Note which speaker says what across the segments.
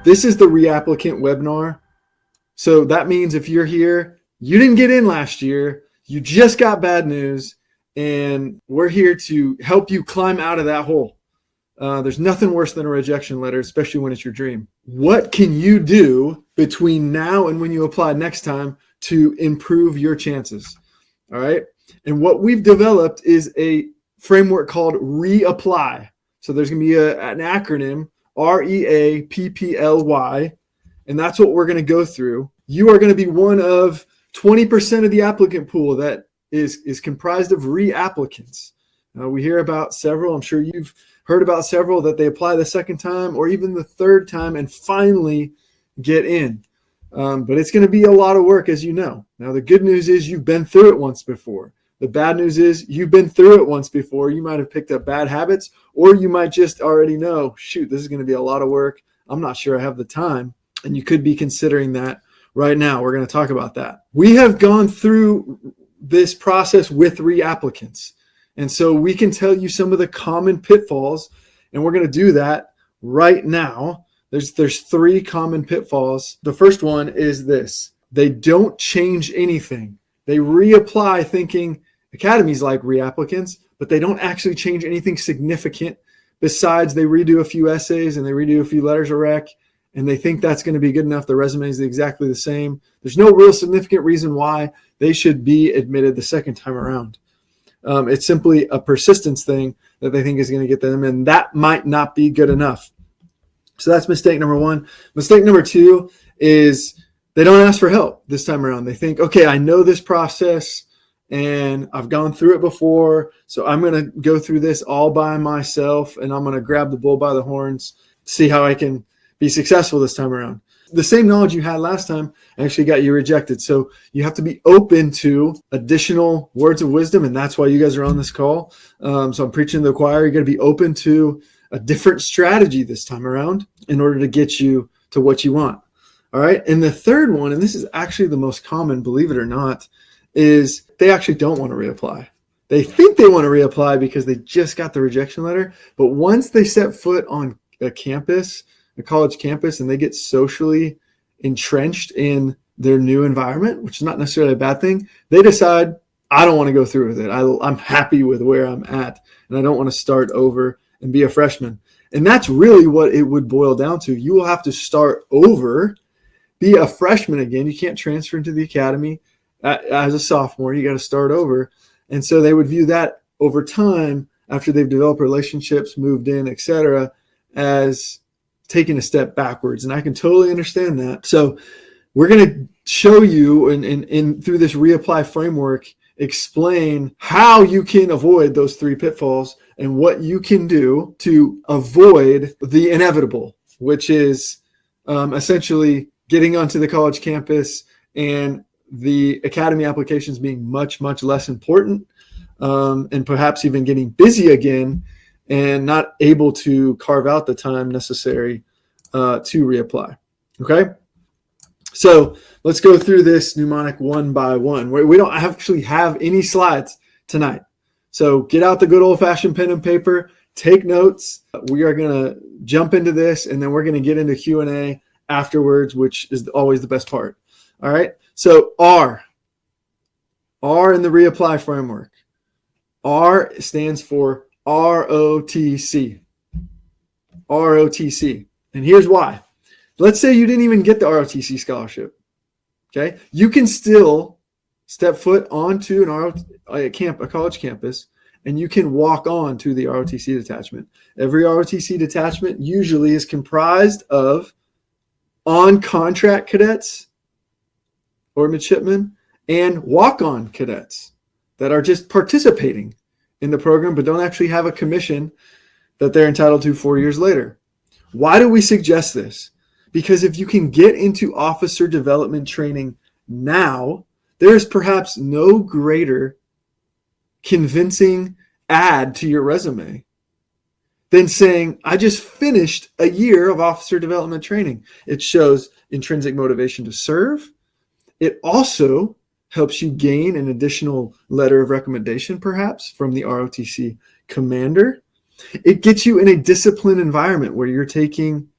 Speaker 1: This is the Re-Applicant webinar. So that means if you're here, you didn't get in last year, you just got bad news, and we're here to help you climb out of that hole. There's nothing worse than a rejection letter, especially when it's your dream. What can you do between now and when you apply next time to improve your chances? All right. And what we've developed is a framework called Reapply. So there's going to be an acronym, REAPPLY, and that's what we're going to go through. You are going to be one of 20% of the applicant pool that is comprised of re-applicants. We hear about several. I'm sure you've heard about several that they apply the second time or even the third time and finally get in. But it's going to be a lot of work, as you know. Now, the good news is you've been through it once before. The bad news is you've been through it once before. You might have picked up bad habits, or you might just already know, shoot, this is going to be a lot of work. I'm not sure I have the time. And you could be considering that right now. We're going to talk about that. We have gone through this process with re-applicants. And so we can tell you some of the common pitfalls, and we're going to do that right now. There's 3 common pitfalls. The first one is this. They don't change anything. They reapply thinking academies like re-applicants, but they don't actually change anything significant besides they redo a few essays and they redo a few letters of rec, and they think that's going to be good enough. The resume is exactly the same. There's no real significant reason why they should be admitted the second time around. It's simply a persistence thing that they think is going to get them, and that might not be good enough. So that's mistake number 1. Mistake number 2 is they don't ask for help this time around. They think, okay, I know this process and I've gone through it before, so I'm going to go through this all by myself and I'm going to grab the bull by the horns, see how I can be successful this time around. The same knowledge you had last time actually got you rejected. So you have to be open to additional words of wisdom, and that's why you guys are on this call. So I'm preaching to the choir. You're going to be open to a different strategy this time around in order to get you to what you want. All right. And the third one, and this is actually the most common, believe it or not, is they actually don't want to reapply. They think they want to reapply because they just got the rejection letter. But once they set foot on a campus, a college campus, and they get socially entrenched in their new environment, which is not necessarily a bad thing, they decide, I don't want to go through with it. I'm happy with where I'm at, and I don't want to start over and be a freshman. And that's really what it would boil down to. You will have to start over, be a freshman again. You can't transfer into the academy as a sophomore. You got to start over. And so they would view that over time, after they've developed relationships, moved in, etc., as taking a step backwards. And I can totally understand that. So we're going to show you in through this reapply framework, explain how you can avoid those 3 pitfalls and what you can do to avoid the inevitable, which is essentially getting onto the college campus and the academy applications being much, much less important, and perhaps even getting busy again and not able to carve out the time necessary to reapply. Okay. So let's go through this mnemonic one by one. We don't actually have any slides tonight. So get out the good old fashioned pen and paper, take notes. We are going to jump into this, and then we're going to get into Q&A afterwards, which is always the best part. All right. So R in the reapply framework. R stands for ROTC. ROTC. And here's why. Let's say you didn't even get the ROTC scholarship. Okay. You can still step foot onto a college campus, and you can walk on to the ROTC detachment. Every ROTC detachment usually is comprised of on-contract cadets or midshipmen and walk-on cadets that are just participating in the program but don't actually have a commission that they're entitled to 4 years later. Why do we suggest this? Because if you can get into officer development training now, there is perhaps no greater convincing add to your resume than saying, I just finished a year of officer development training. It shows intrinsic motivation to serve. It also helps you gain an additional letter of recommendation, perhaps, from the ROTC commander. It gets you in a disciplined environment where you're taking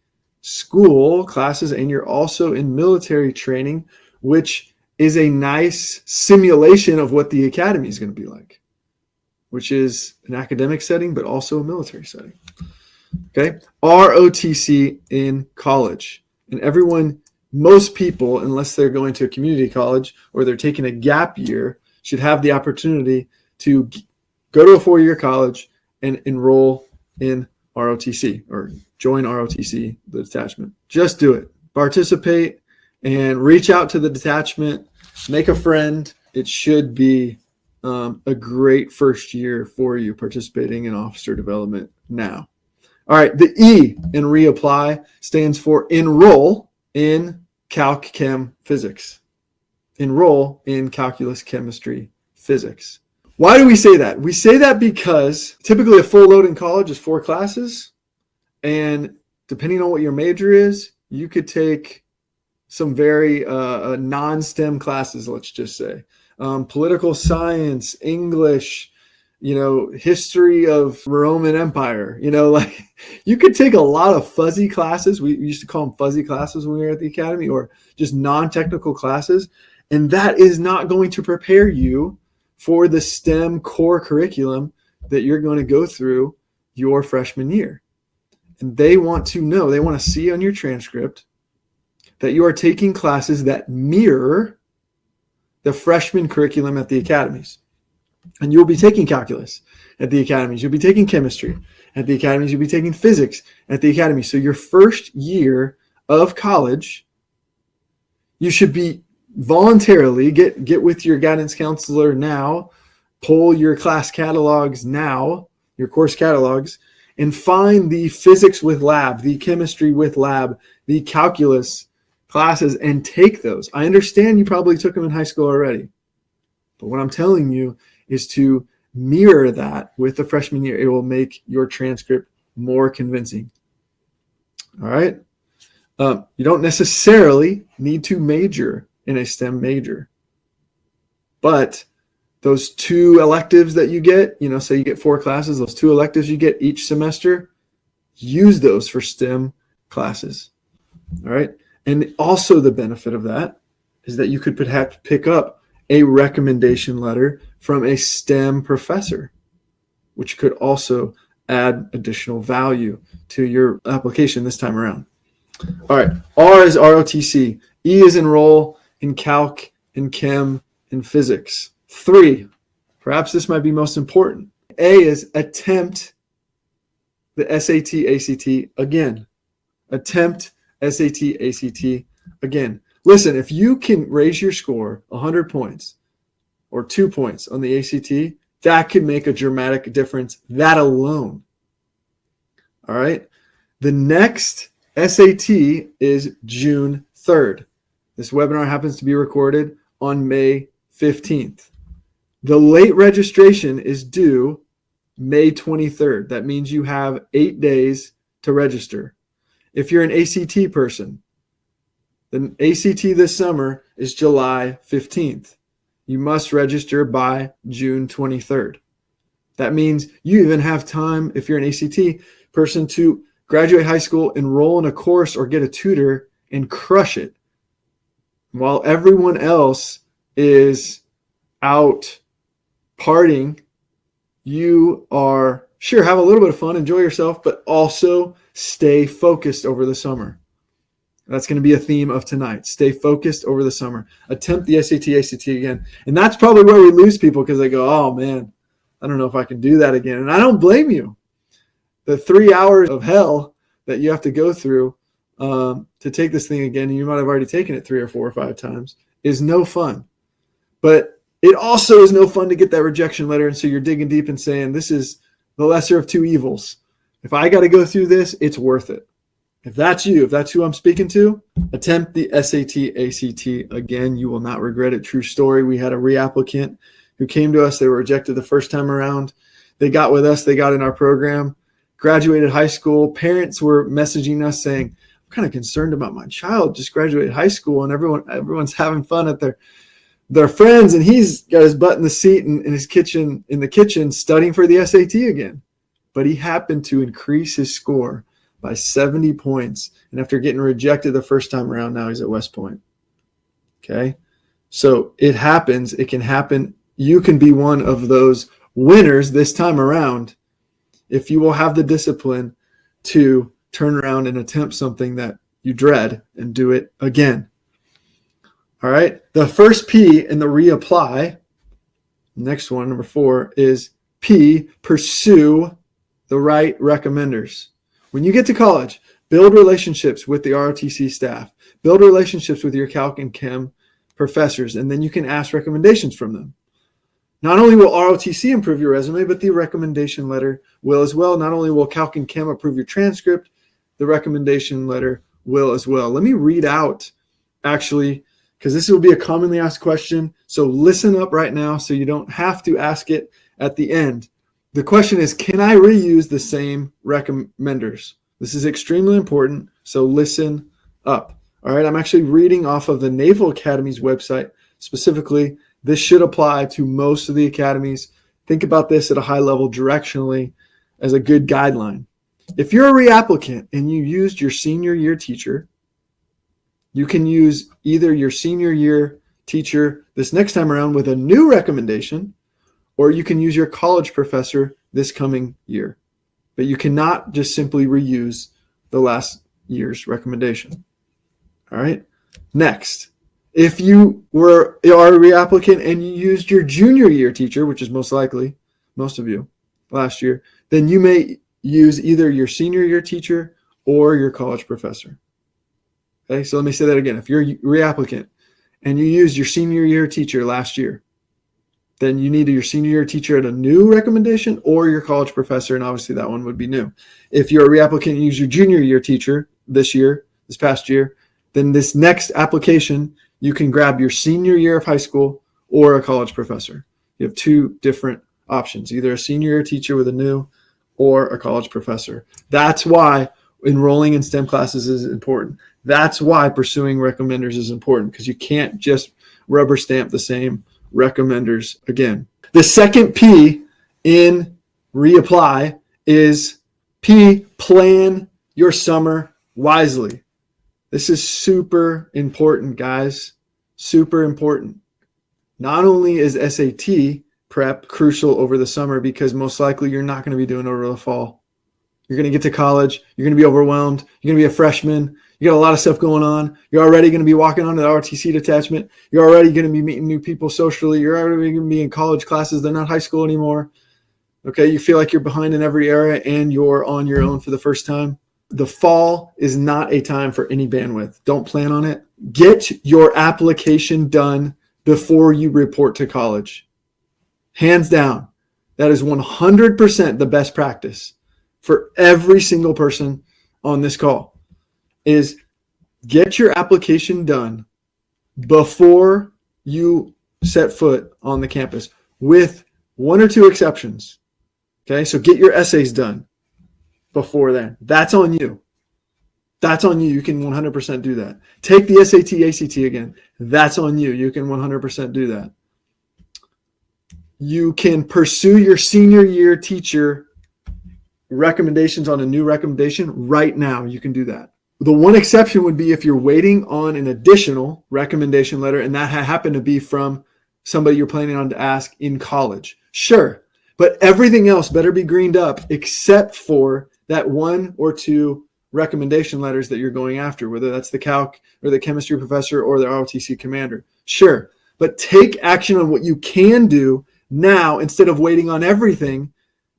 Speaker 1: school classes and you're also in military training, which is a nice simulation of what the academy is going to be like, which is an academic setting, but also a military setting. Okay. ROTC in college. And most people, unless they're going to a community college or they're taking a gap year, should have the opportunity to go to a 4-year college and enroll in ROTC or join ROTC, the detachment. Just do it. Participate and reach out to the detachment. Make a friend. It should be a great first year for you participating in officer development now. All right, the E in reapply stands for enroll in Calc Chem Physics. Enroll in Calculus, Chemistry, Physics. Why do we say that? We say that because typically a full load in college is 4 classes, and depending on what your major is, you could take some very non-STEM classes, let's just say. Political science, English, history of Roman Empire, like you could take a lot of fuzzy classes. We used to call them fuzzy classes when we were at the academy, or just non-technical classes. And that is not going to prepare you for the STEM core curriculum that you're going to go through your freshman year. And they want to see on your transcript that you are taking classes that mirror the freshman curriculum at the academies. And you'll be taking calculus at the academies. You'll be taking chemistry at the academies. You'll be taking physics at the academy. So your first year of college, you should be voluntarily get with your guidance counselor now, pull your class catalogs now, your course catalogs, and find the physics with lab, the chemistry with lab, the calculus classes, and take those. I understand you probably took them in high school already, but what I'm telling you is to mirror that with the freshman year. It will make your transcript more convincing. All right. You don't necessarily need to major in a STEM major, but those 2 electives that you get, say you get 4 classes, those 2 electives you get each semester, use those for STEM classes. All right. And also the benefit of that is that you could perhaps pick up a recommendation letter from a STEM professor, which could also add additional value to your application this time around. All right, R is ROTC. E is enroll in Calc, in Chem, in Physics. 3, perhaps this might be most important. A is attempt the SAT, ACT again. Attempt SAT, ACT again. Listen, if you can raise your score 100 points or 2 points on the ACT, that could make a dramatic difference, that alone. All right. The next SAT is June 3rd. This webinar happens to be recorded on May 15th. The late registration is due May 23rd. That means you have 8 days to register. If you're an ACT person, the ACT this summer is July 15th. You must register by June 23rd. That means you even have time, if you're an ACT person, to graduate high school, enroll in a course, or get a tutor and crush it. While everyone else is out partying, you are, sure, have a little bit of fun, enjoy yourself, but also stay focused over the summer. That's going to be a theme of tonight. Stay focused over the summer. Attempt the SAT, ACT again. And that's probably where we lose people, because they go, oh, man, I don't know if I can do that again. And I don't blame you. The 3 hours of hell that you have to go through to take this thing again, and you might have already taken it 3 or 4 or 5 times, is no fun. But it also is no fun to get that rejection letter. And so you're digging deep and saying, this is the lesser of 2 evils. If I got to go through this, it's worth it. If that's you, if that's who I'm speaking to, attempt the SAT, ACT again. You will not regret it. True story. We had a reapplicant who came to us. They were rejected the first time around. They got with us. They got in our program, graduated high school. Parents were messaging us saying, I'm kind of concerned about my child just graduated high school, and everyone's having fun at their friends, and he's got his butt in the seat in the kitchen studying for the SAT again. But he happened to increase his score by 70 points. And after getting rejected the first time around, now he's at West Point. Okay. So it happens. It can happen. You can be one of those winners this time around if you will have the discipline to turn around and attempt something that you dread and do it again. All right. The first P in the reapply, next one, number 4, is P, pursue the right recommenders. When you get to college, build relationships with the ROTC staff, build relationships with your Calc and Chem professors, and then you can ask recommendations from them. Not only will ROTC improve your resume, but the recommendation letter will as well. Not only will Calc and Chem approve your transcript, the recommendation letter will as well. Let me read out, actually, because this will be a commonly asked question. So listen up right now so you don't have to ask it at the end. The question is, can I reuse the same recommenders? This is extremely important, so listen up. All right, I'm actually reading off of the Naval Academy's website. Specifically, this should apply to most of the academies. Think about this at a high level directionally as a good guideline. If you're a reapplicant and you used your senior year teacher, you can use either your senior year teacher this next time around with a new recommendation, or you can use your college professor this coming year. But you cannot just simply reuse the last year's recommendation. All right. Next, if you are a reapplicant and you used your junior year teacher, which is most likely most of you last year, then you may use either your senior year teacher or your college professor. Okay, so let me say that again. If you're a reapplicant and you used your senior year teacher last year, then you need your senior year teacher at a new recommendation or your college professor, and obviously that one would be new. If you're a reapplicant and you use your junior year teacher this past year, then this next application, you can grab your senior year of high school or a college professor. You have two different options, either a senior year teacher with a new or a college professor. That's why enrolling in STEM classes is important. That's why pursuing recommenders is important, because you can't just rubber stamp the same recommenders again. The second P in reapply is P, plan your summer wisely. This is super important, guys. Super important. Not only is SAT prep crucial over the summer, because most likely you're not going to be doing it over the fall. You're going to get to college. You're going to be overwhelmed. You're going to be a freshman. You got a lot of stuff going on. You're already going to be walking onto the ROTC detachment. You're already going to be meeting new people socially. You're already going to be in college classes. They're not high school anymore. Okay, you feel like you're behind in every area and you're on your own for the first time. The fall is not a time for any bandwidth. Don't plan on it. Get your application done before you report to college. Hands down, that is 100% the best practice for every single person on this call, is get your application done before you set foot on the campus, with one or two exceptions. Okay, so get your essays done before then. That's on you. That's on you. You can 100% do that. Take the SAT, ACT again. That's on you. You can 100% do that. You can pursue your senior year teacher recommendations on a new recommendation right now. You can do that. The one exception would be if you're waiting on an additional recommendation letter and that happened to be from somebody you're planning on to ask in college. Sure, but everything else better be greened up except for that one or two recommendation letters that you're going after, whether that's the calc or the chemistry professor or the ROTC commander. Sure, but take action on what you can do now instead of waiting on everything,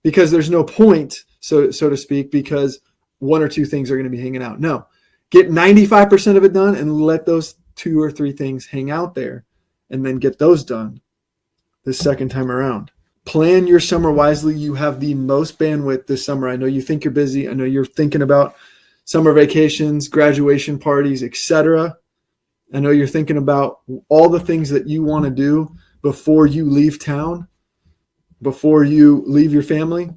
Speaker 1: because there's no point, so to speak, because one or two things are going to be hanging out. No, get 95% of it done and let those two or three things hang out there, and then get those done the second time around. Plan your summer wisely. You have the most bandwidth this summer. I know you think you're busy. I know you're thinking about summer vacations, graduation parties, etc. I know you're thinking about all the things that you want to do before you leave town, before you leave your family,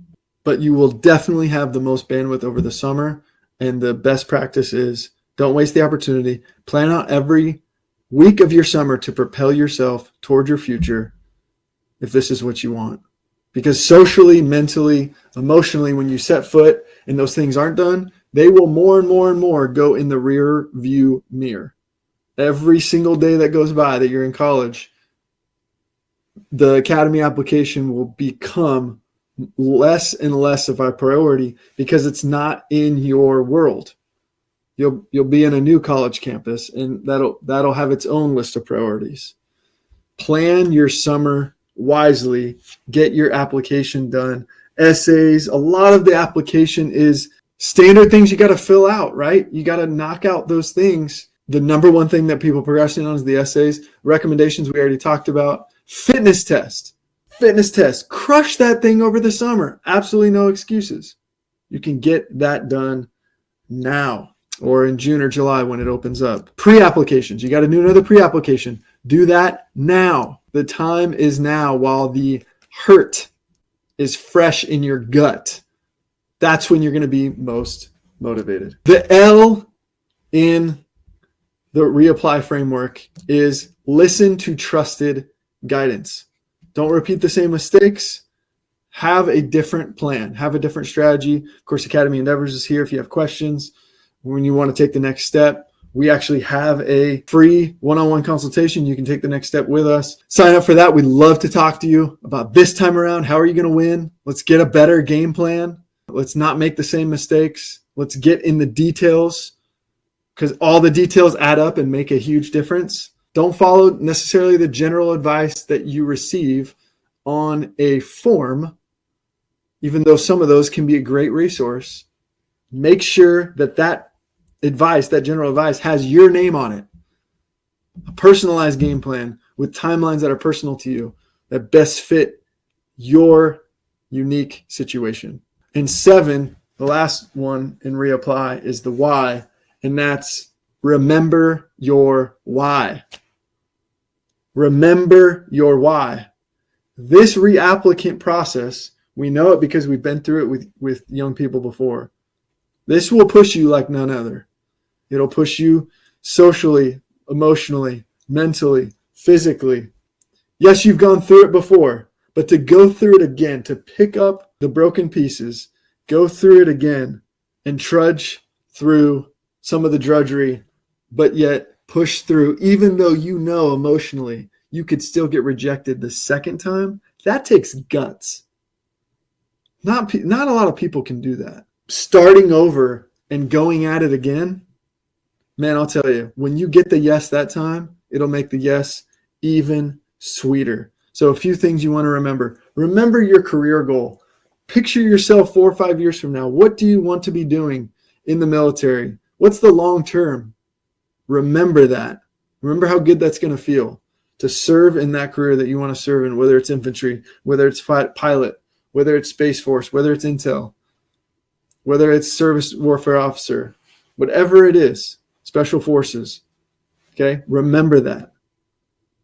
Speaker 1: but you will definitely have the most bandwidth over the summer. And the best practice is don't waste the opportunity. Plan out every week of your summer to propel yourself toward your future if this is what you want. Because socially, mentally, emotionally, when you set foot and those things aren't done, they will more and more and more go in the rear view mirror. Every single day that goes by that you're in college, the academy application will become less and less of a priority because it's not in your world. You'll be in a new college campus, and that'll have its own list of priorities. Plan your summer wisely. Get your application done. Essays, a lot of the application is standard things you got to fill out, right? You got to knock out those things. The number one thing that people procrastinate on is the essays. Recommendations we already talked about. Fitness test. Crush that thing over the summer. Absolutely no excuses. You can get that done now or in June or July when it opens up. Pre-applications. You got to do another pre-application. Do that now. The time is now while the hurt is fresh in your gut. That's when you're going to be most motivated. The L in the reapply framework is listen to trusted guidance. Don't repeat the same mistakes. Have a different plan. Have a different strategy. Of course, Academy Endeavors is here if you have questions. When you want to take the next step, we actually have a free one-on-one consultation. You can take the next step with us. Sign up for that. We'd love to talk to you about this time around. How are you going to win? Let's get a better game plan. Let's not make the same mistakes. Let's get in the details, because all the details add up and make a huge difference. Don't follow necessarily the general advice that you receive on a form, even though some of those can be a great resource. Make sure that advice, that general advice, has your name on it. A personalized game plan with timelines that are personal to you, that best fit your unique situation. And 7, the last one in reapply, is the why, and that's remember your why. Remember your why. This reapplicant process, we know it because we've been through it with young people before. This will push you like none other. It'll push you socially, emotionally, mentally, physically. Yes, you've gone through it before, but to go through it again, to pick up the broken pieces, go through it again, and trudge through some of the drudgery, but yet push through, even though you know emotionally you could still get rejected the second time, that takes guts. Not a lot of people can do that. Starting over and going at it again, man, I'll tell you, when you get the yes that time, it'll make the yes even sweeter. So a few things you want to remember. Remember your career goal. Picture yourself 4 or 5 years from now. What do you want to be doing in the military? What's the long term? Remember that. Remember how good that's going to feel to serve in that career that you want to serve in, whether it's infantry, whether it's pilot, whether it's Space Force, whether it's Intel, whether it's service warfare officer, whatever it is, special forces. Okay, remember that.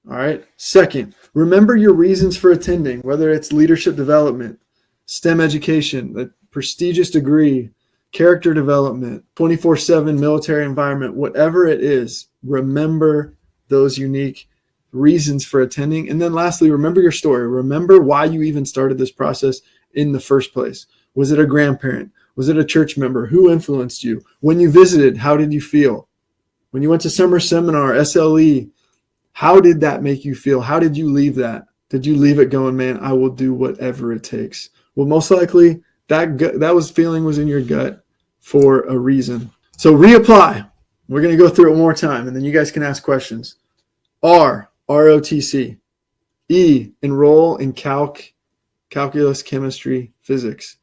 Speaker 1: All right. Second, remember your reasons for attending, whether it's leadership development, STEM education, the prestigious degree, character development, 24/7 military environment, whatever it is, remember those unique reasons for attending. And then lastly, remember your story. Remember why you even started this process in the first place. Was it a grandparent? Was it a church member? Who influenced you? When you visited, how did you feel? When you went to summer seminar, SLE, how did that make you feel? How did you leave that? Did you leave it going, man, I will do whatever it takes? Well, most likely that feeling was in your gut for a reason. So reapply. We're going to go through it one more time, and then you guys can ask questions. R, ROTC. E, enroll in calculus, chemistry, physics.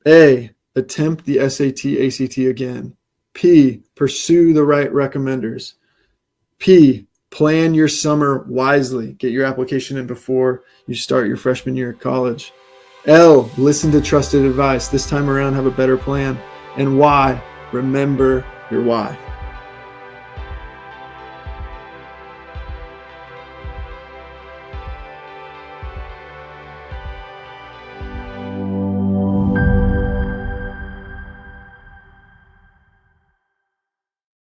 Speaker 1: A, attempt the SAT, ACT again. P, pursue the right recommenders. P, plan your summer wisely. Get your application in before you start your freshman year of college. L, listen to trusted advice. This time around, have a better plan. And Y, remember your why.